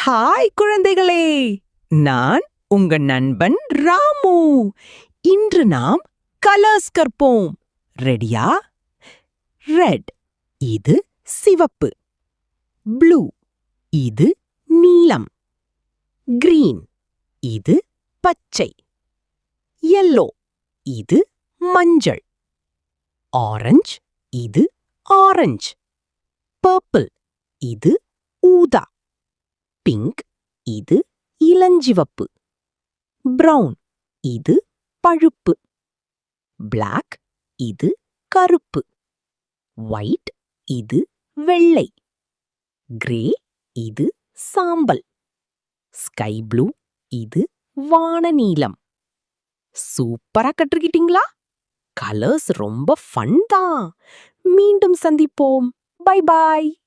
Hi குழந்தைகளே, நான் உங்க நண்பன் ராமு. இன்று நாம் கலர்ஸ் கற்போம். ரெடியா? ரெட், இது சிவப்பு. ப்ளூ, இது நீலம். கிரீன், இது பச்சை. yellow, இது மஞ்சள். ஆரஞ்சு, இது ஆரஞ்சு. பர்பிள், இது ஊதா. பிங்க், இது இளஞ்சிவப்பு. பிரவுன், இது பழுப்பு. பிளாக், இது கருப்பு. ஒயிட், இது வெள்ளை. கிரே, இது சாம்பல். ஸ்கை ப்ளூ, இது வானநீலம். சூப்பரா கற்றுக்கிட்டீங்களா? கலர்ஸ் ரொம்ப ஃபன் தான். மீண்டும் சந்திப்போம். Bye bye.